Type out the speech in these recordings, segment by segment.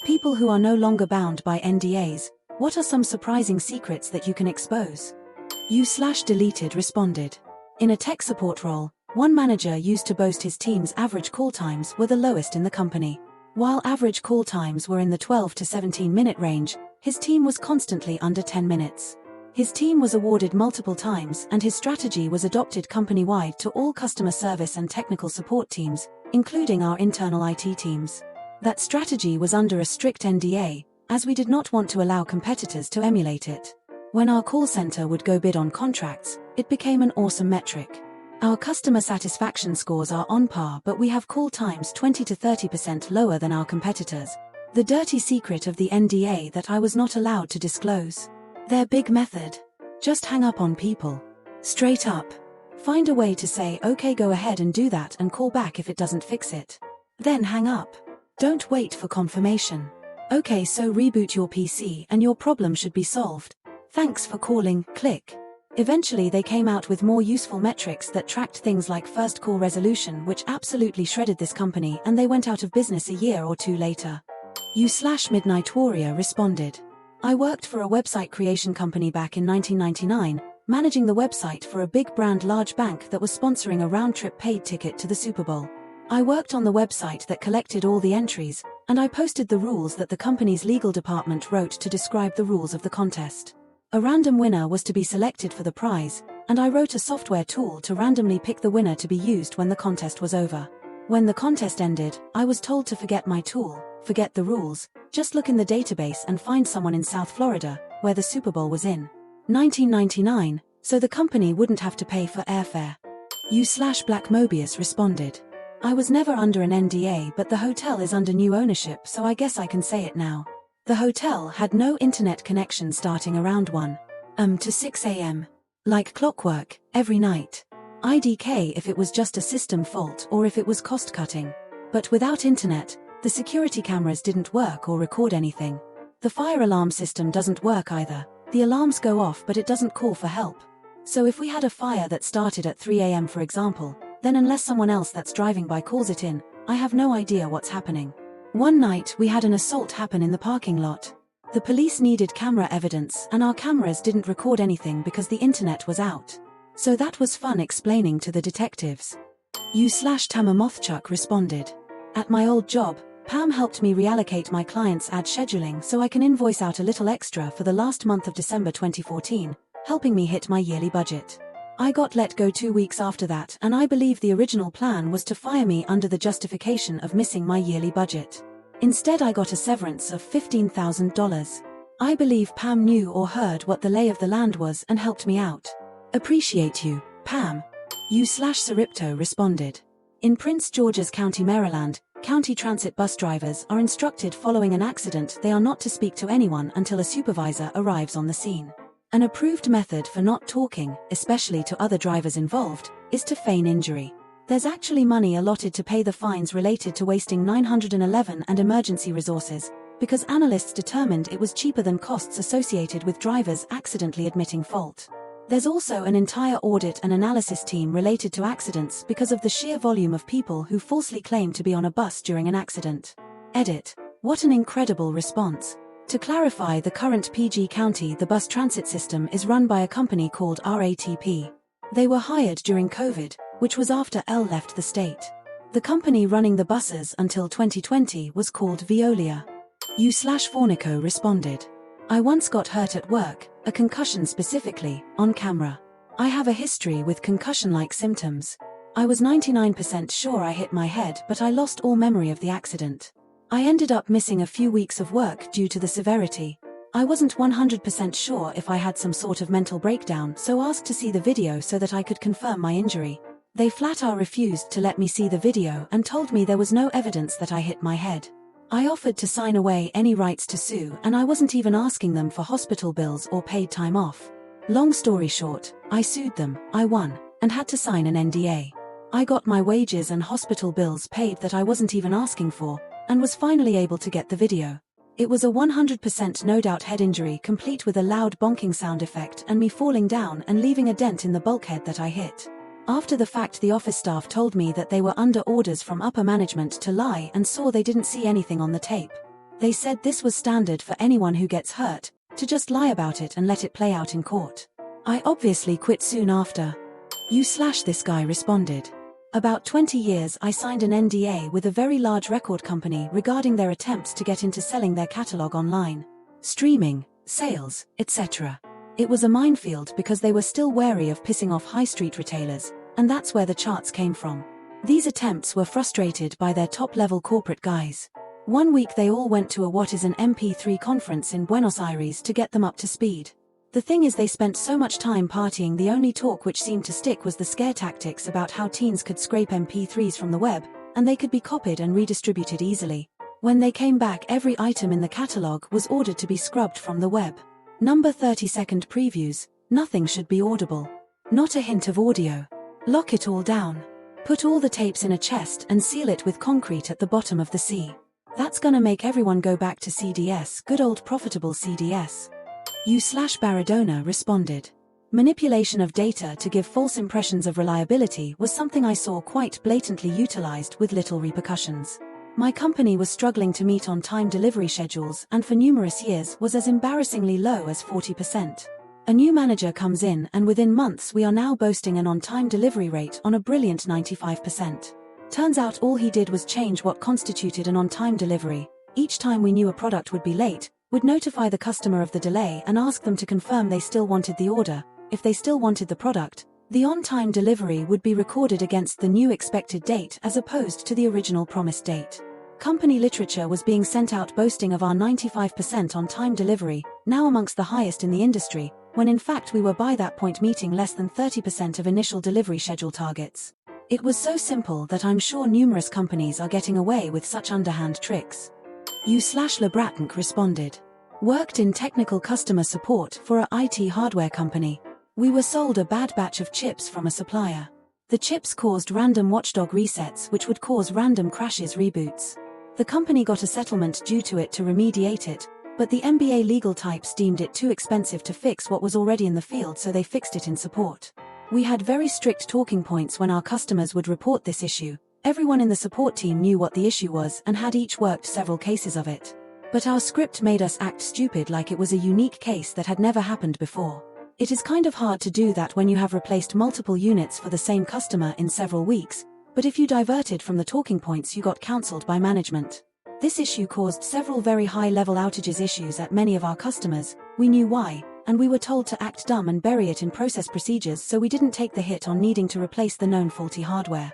people who are no longer bound by NDAs, what are some surprising secrets that you can expose? You/deleted responded. In a tech support role, one manager used to boast his team's average call times were the lowest in the company. While average call times were in the 12 to 17-minute range, his team was constantly under 10 minutes. His team was awarded multiple times and his strategy was adopted company-wide to all customer service and technical support teams, including our internal IT teams. That strategy was under a strict NDA, as we did not want to allow competitors to emulate it. When our call center would go bid on contracts, it became an awesome metric. Our customer satisfaction scores are on par, but we have call times 20 to 30% lower than our competitors. The dirty secret of the NDA that I was not allowed to disclose. Their big method. Just hang up on people. Straight up. Find a way to say, okay, go ahead and do that and call back if it doesn't fix it. Then hang up. Don't wait for confirmation. Okay, so reboot your PC and your problem should be solved. Thanks for calling, click. Eventually they came out with more useful metrics that tracked things like first call resolution, which absolutely shredded this company, and they went out of business a year or two later. You/Midnight Warrior responded. I worked for a website creation company back in 1999, managing the website for a big brand large bank that was sponsoring a round-trip paid ticket to the Super Bowl. I worked on the website that collected all the entries, and I posted the rules that the company's legal department wrote to describe the rules of the contest. A random winner was to be selected for the prize, and I wrote a software tool to randomly pick the winner to be used when the contest was over. When the contest ended, I was told to forget my tool, forget the rules, just look in the database and find someone in South Florida, where the Super Bowl was in 1999, so the company wouldn't have to pay for airfare. You/Black Mobius responded. I was never under an NDA, but the hotel is under new ownership, so I guess I can say it now. The hotel had no internet connection starting around 1 to 6 a.m. Like clockwork, every night. IDK if it was just a system fault or if it was cost-cutting. But without internet, the security cameras didn't work or record anything. The fire alarm system doesn't work either. The alarms go off but it doesn't call for help. So if we had a fire that started at 3 a.m. for example, then unless someone else that's driving by calls it in, I have no idea what's happening. One night we had an assault happen in the parking lot. The police needed camera evidence and our cameras didn't record anything because the internet was out. So that was fun explaining to the detectives. You/Tamamothchuck responded. At my old job, Pam helped me reallocate my clients' ad scheduling so I can invoice out a little extra for the last month of December 2014, helping me hit my yearly budget. I got let go 2 weeks after that, and I believe the original plan was to fire me under the justification of missing my yearly budget. Instead I got a severance of $15,000. I believe Pam knew or heard what the lay of the land was and helped me out. Appreciate you, Pam. You/Saripto responded. In Prince George's County, Maryland, county transit bus drivers are instructed following an accident they are not to speak to anyone until a supervisor arrives on the scene. An approved method for not talking, especially to other drivers involved, is to feign injury. There's actually money allotted to pay the fines related to wasting 911 and emergency resources, because analysts determined it was cheaper than costs associated with drivers accidentally admitting fault. There's also an entire audit and analysis team related to accidents because of the sheer volume of people who falsely claim to be on a bus during an accident. Edit. What an incredible response. To clarify the current PG County, the bus transit system is run by a company called RATP. They were hired during COVID, which was after L left the state. The company running the buses until 2020 was called Veolia. You/Fornico responded. I once got hurt at work, a concussion specifically, on camera. I have a history with concussion-like symptoms. I was 99% sure I hit my head, but I lost all memory of the accident. I ended up missing a few weeks of work due to the severity. I wasn't 100% sure if I had some sort of mental breakdown, so asked to see the video so that I could confirm my injury. They flat-out refused to let me see the video and told me there was no evidence that I hit my head. I offered to sign away any rights to sue, and I wasn't even asking them for hospital bills or paid time off. Long story short, I sued them, I won, and had to sign an NDA. I got my wages and hospital bills paid that I wasn't even asking for, and was finally able to get the video. It was a 100% no doubt head injury, complete with a loud bonking sound effect and me falling down and leaving a dent in the bulkhead that I hit. After the fact, the office staff told me that they were under orders from upper management to lie and saw they didn't see anything on the tape. They said this was standard for anyone who gets hurt, to just lie about it and let it play out in court. I obviously quit soon after. This guy responded. About 20 years I signed an NDA with a very large record company regarding their attempts to get into selling their catalog online. Streaming, sales, etc. It was a minefield because they were still wary of pissing off high street retailers, and that's where the charts came from. These attempts were frustrated by their top-level corporate guys. One week they all went to what is an MP3 conference in Buenos Aires to get them up to speed. The thing is they spent so much time partying, the only talk which seemed to stick was the scare tactics about how teens could scrape MP3s from the web, and they could be copied and redistributed easily. When they came back, every item in the catalog was ordered to be scrubbed from the web. Number 30-second previews, nothing should be audible. Not a hint of audio. Lock it all down. Put all the tapes in a chest and seal it with concrete at the bottom of the sea. That's gonna make everyone go back to CDS, good old profitable CDS. Baradona responded. Manipulation of data to give false impressions of reliability was something I saw quite blatantly utilized with little repercussions. My company was struggling to meet on-time delivery schedules and for numerous years was as embarrassingly low as 40%. A new manager comes in and within months we are now boasting an on-time delivery rate on a brilliant 95%. Turns out all he did was change what constituted an on-time delivery. Each time we knew a product would be late, would notify the customer of the delay and ask them to confirm they still wanted the order. If they still wanted the product, the on-time delivery would be recorded against the new expected date as opposed to the original promised date. Company literature was being sent out boasting of our 95% on-time delivery, now amongst the highest in the industry, when in fact we were by that point meeting less than 30% of initial delivery schedule targets. It was so simple that I'm sure numerous companies are getting away with such underhand tricks. Lebratnik responded. Worked in technical customer support for a IT hardware company. We were sold a bad batch of chips from a supplier. The chips caused random watchdog resets which would cause random crashes, reboots. The company got a settlement due to it to remediate it, but the MBA legal types deemed it too expensive to fix what was already in the field, so they fixed it in support. We had very strict talking points when our customers would report this issue. Everyone in the support team knew what the issue was and had each worked several cases of it. But our script made us act stupid, like it was a unique case that had never happened before. It is kind of hard to do that when you have replaced multiple units for the same customer in several weeks, but if you diverted from the talking points you got cancelled by management. This issue caused several very high-level outages issues at many of our customers. We knew why, and we were told to act dumb and bury it in process procedures, so we didn't take the hit on needing to replace the known faulty hardware.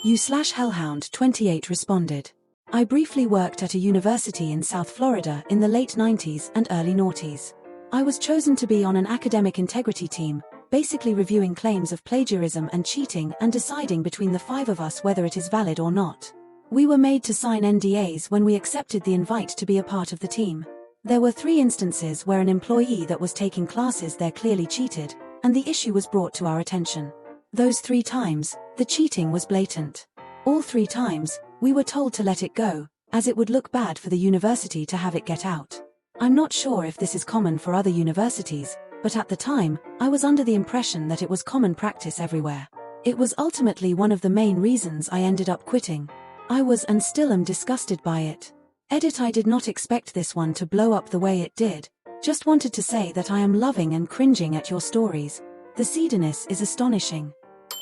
Hellhound28 responded. I briefly worked at a university in South Florida in the late 90s and early noughties. I was chosen to be on an academic integrity team, basically reviewing claims of plagiarism and cheating and deciding between the 5 of us whether it is valid or not. We were made to sign NDAs when we accepted the invite to be a part of the team. There were 3 instances where an employee that was taking classes there clearly cheated, and the issue was brought to our attention. Those 3 times, the cheating was blatant. All 3 times, we were told to let it go, as it would look bad for the university to have it get out. I'm not sure if this is common for other universities, but at the time, I was under the impression that it was common practice everywhere. It was ultimately one of the main reasons I ended up quitting. I was and still am disgusted by it. I did not expect this one to blow up the way it did. Just wanted to say that I am loving and cringing at your stories. The seediness is astonishing.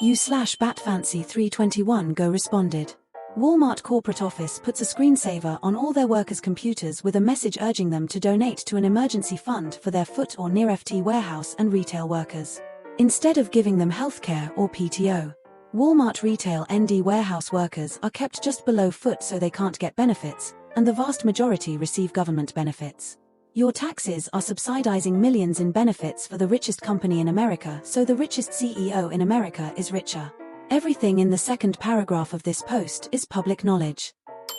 Batfancy321 Go responded. Walmart corporate office puts a screensaver on all their workers' computers with a message urging them to donate to an emergency fund for their foot or near FT warehouse and retail workers. Instead of giving them healthcare or PTO. Walmart retail ND warehouse workers are kept just below foot so they can't get benefits, and the vast majority receive government benefits. Your taxes are subsidizing millions in benefits for the richest company in America, so the richest CEO in America is richer. Everything in the second paragraph of this post is public knowledge.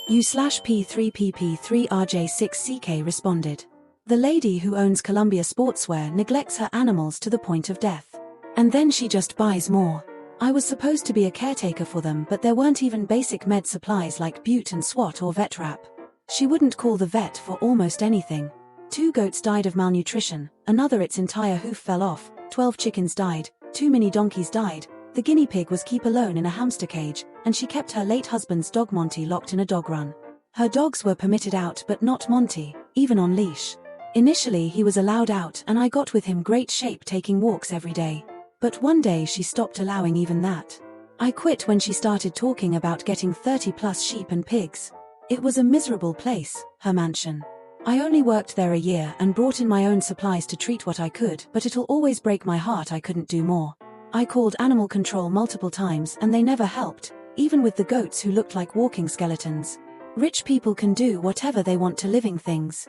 U/P3PP3RJ6CK responded. The lady who owns Columbia Sportswear neglects her animals to the point of death. And then she just buys more. I was supposed to be a caretaker for them, but there weren't even basic med supplies like Bute and Swat or vet wrap. She wouldn't call the vet for almost anything. 2 goats died of malnutrition, another its entire hoof fell off, 12 chickens died, 2 mini donkeys died, the guinea pig was kept alone in a hamster cage, and she kept her late husband's dog Monty locked in a dog run. Her dogs were permitted out but not Monty, even on leash. Initially he was allowed out and I got with him great shape taking walks every day. But one day she stopped allowing even that. I quit when she started talking about getting 30+ sheep and pigs. It was a miserable place, her mansion. I only worked there a year and brought in my own supplies to treat what I could, but it'll always break my heart I couldn't do more. I called animal control multiple times and they never helped, even with the goats who looked like walking skeletons. Rich people can do whatever they want to living things.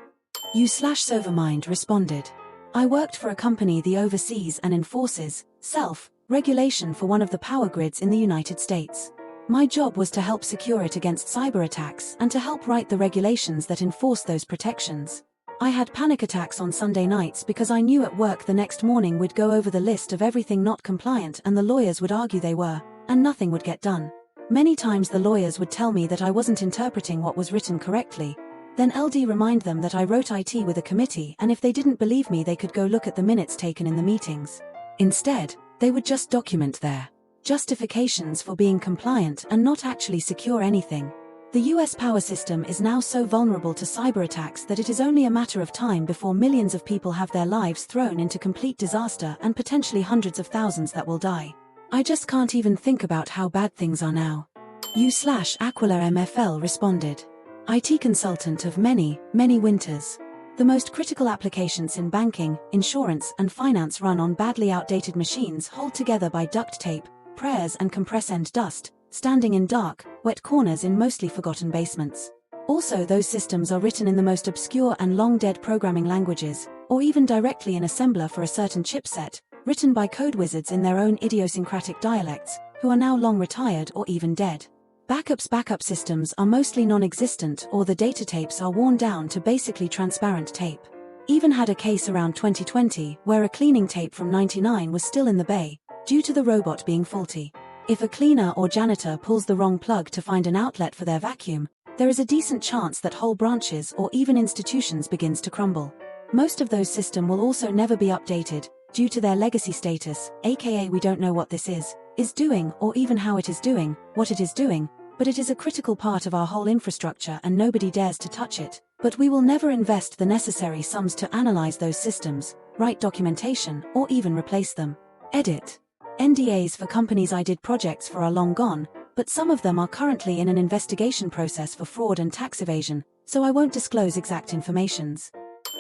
You/Sovermind responded. I worked for a company that oversees and enforces self-regulation for one of the power grids in the United States. My job was to help secure it against cyber attacks and to help write the regulations that enforce those protections. I had panic attacks on Sunday nights because I knew at work the next morning we'd go over the list of everything not compliant and the lawyers would argue they were, and nothing would get done. Many times the lawyers would tell me that I wasn't interpreting what was written correctly. Then LD remind them that I wrote IT with a committee and if they didn't believe me they could go look at the minutes taken in the meetings. Instead, they would just document their justifications for being compliant and not actually secure anything. The US power system is now so vulnerable to cyber attacks that it is only a matter of time before millions of people have their lives thrown into complete disaster and potentially hundreds of thousands that will die. I just can't even think about how bad things are now. You/Aquila MFL responded. IT consultant of many winters. The most critical applications in banking, insurance and finance run on badly outdated machines held together by duct tape, prayers and compress-end dust, standing in dark, wet corners in mostly forgotten basements. Also those systems are written in the most obscure and long-dead programming languages, or even directly in assembler for a certain chipset, written by code wizards in their own idiosyncratic dialects, who are now long retired or even dead. Backup systems are mostly non-existent or the data tapes are worn down to basically transparent tape. Even had a case around 2020 where a cleaning tape from '99 was still in the bay, due to the robot being faulty. If a cleaner or janitor pulls the wrong plug to find an outlet for their vacuum, there is a decent chance that whole branches or even institutions begins to crumble. Most of those systems will also never be updated, due to their legacy status, aka we don't know what this is doing or even how it is doing, what it is doing, but it is a critical part of our whole infrastructure and nobody dares to touch it. But we will never invest the necessary sums to analyze those systems, write documentation, or even replace them. Edit. NDAs for companies I did projects for are long gone, but some of them are currently in an investigation process for fraud and tax evasion, so I won't disclose exact informations.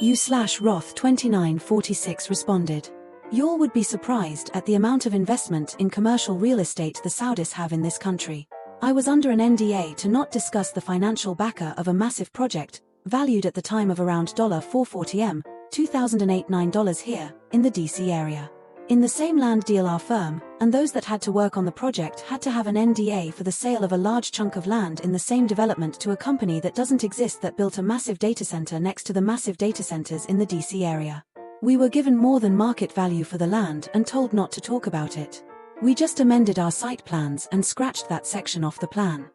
You/Roth2946 responded. Y'all would be surprised at the amount of investment in commercial real estate the Saudis have in this country. I was under an NDA to not discuss the financial backer of a massive project, valued at the time of around $440m, 2008 $9 here, in the DC area. In the same land deal our firm, and those that had to work on the project had to have an NDA for the sale of a large chunk of land in the same development to a company that doesn't exist that built a massive data center next to the massive data centers in the DC area. We were given more than market value for the land and told not to talk about it. We just amended our site plans and scratched that section off the plan.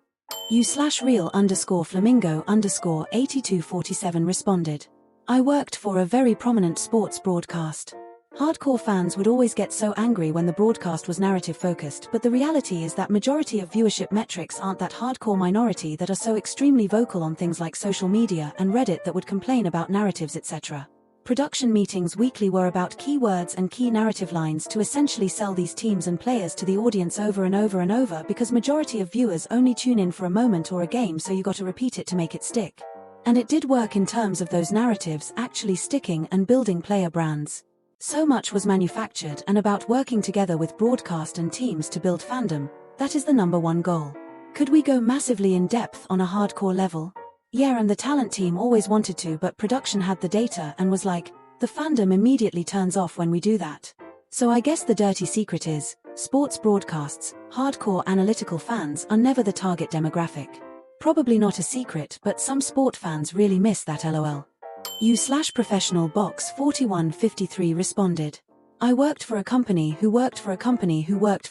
You/real_flamingo_8247 responded. I worked for a very prominent sports broadcast. Hardcore fans would always get so angry when the broadcast was narrative focused, but the reality is that majority of viewership metrics aren't that hardcore minority that are so extremely vocal on things like social media and Reddit that would complain about narratives etc. Production meetings weekly were about keywords and key narrative lines to essentially sell these teams and players to the audience over and over and over because majority of viewers only tune in for a moment or a game, so you got to repeat it to make it stick. And it did work in terms of those narratives actually sticking and building player brands. So much was manufactured and about working together with broadcast and teams to build fandom. That is the #1 goal. Could we go massively in depth on a hardcore level? Yeah, and the talent team always wanted to, but production had the data and was like, the fandom immediately turns off when we do that. So I guess the dirty secret is, sports broadcasts, hardcore analytical fans are never the target demographic. Probably not a secret, but some sport fans really miss that lol. You/professional box 4153 responded. I worked for a company who worked for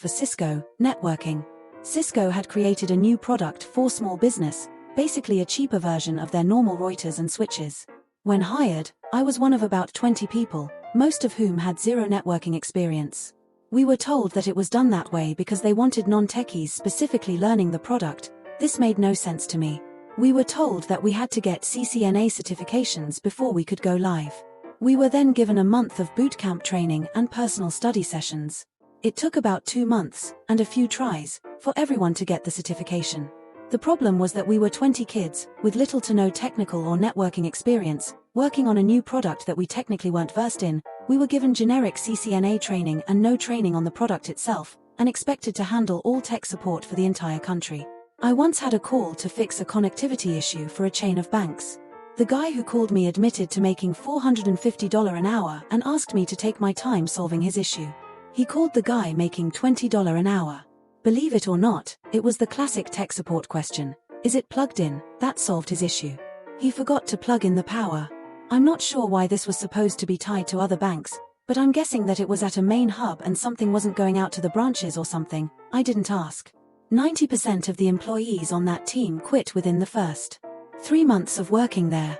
Cisco, networking. Cisco had created a new product for small business, basically a cheaper version of their normal routers and switches. When hired, I was one of about 20 people, most of whom had zero networking experience. We were told that it was done that way because they wanted non-techies specifically learning the product. This made no sense to me. We were told that we had to get CCNA certifications before we could go live. We were then given a month of bootcamp training and personal study sessions. It took about 2 months, and a few tries, for everyone to get the certification. The problem was that we were 20 kids, with little to no technical or networking experience, working on a new product that we technically weren't versed in. We were given generic CCNA training and no training on the product itself, and expected to handle all tech support for the entire country. I once had a call to fix a connectivity issue for a chain of banks. The guy who called me admitted to making $450 an hour and asked me to take my time solving his issue. He called the guy making $20 an hour. Believe it or not, it was the classic tech support question. Is it plugged in? That solved his issue. He forgot to plug in the power. I'm not sure why this was supposed to be tied to other banks, but I'm guessing that it was at a main hub and something wasn't going out to the branches or something. I didn't ask. 90% of the employees on that team quit within the first 3 months of working there.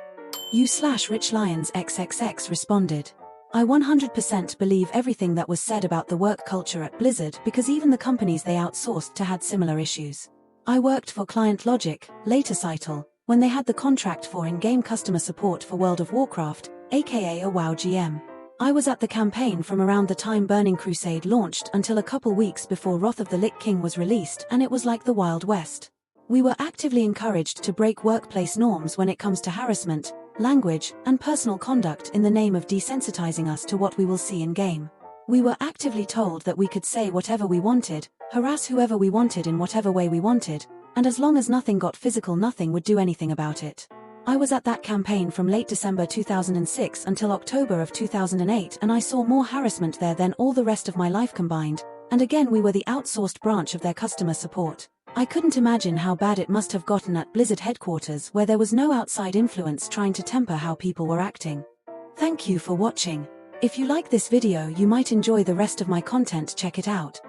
You/Rich LionsXXX responded. I 100% believe everything that was said about the work culture at Blizzard because even the companies they outsourced to had similar issues. I worked for Client Logic, later Cytle, when they had the contract for in-game customer support for World of Warcraft, aka a WoW GM. I was at the campaign from around the time Burning Crusade launched until a couple weeks before Wrath of the Lich King was released, and it was like the Wild West. We were actively encouraged to break workplace norms when it comes to harassment, language, and personal conduct in the name of desensitizing us to what we will see in-game. We were actively told that we could say whatever we wanted, harass whoever we wanted in whatever way we wanted, and as long as nothing got physical, nothing would do anything about it. I was at that campaign from late December 2006 until October of 2008, and I saw more harassment there than all the rest of my life combined, and again we were the outsourced branch of their customer support. I couldn't imagine how bad it must have gotten at Blizzard headquarters where there was no outside influence trying to temper how people were acting. Thank you for watching. If you like this video, you might enjoy the rest of my content. Check it out.